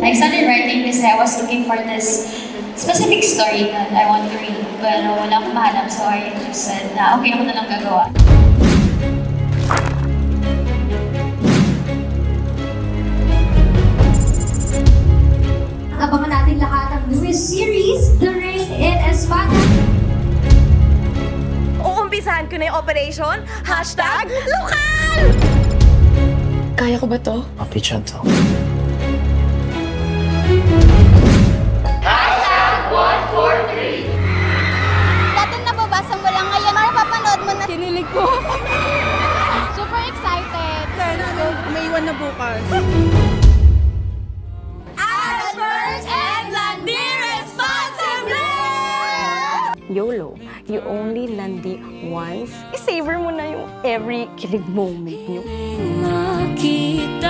I started writing kasi I was looking for this specific story that I want to read. Pero wala akong mahanap, so I just said na okay, ako na lang gagawa. Abangan natin lahat ang newest series, The Rain in España. Uumpisahan ko na yung operation, #lokal! Kaya ko ba to? I'll be gentle. Dati nababasa mo lang ngayon, pero papanood mo na. Kinilig ko. Super excited. May iwan na bukas. First and landi responsibly! YOLO, you only landi once. I-savor mo na yung every kilig moment nyo. Nakita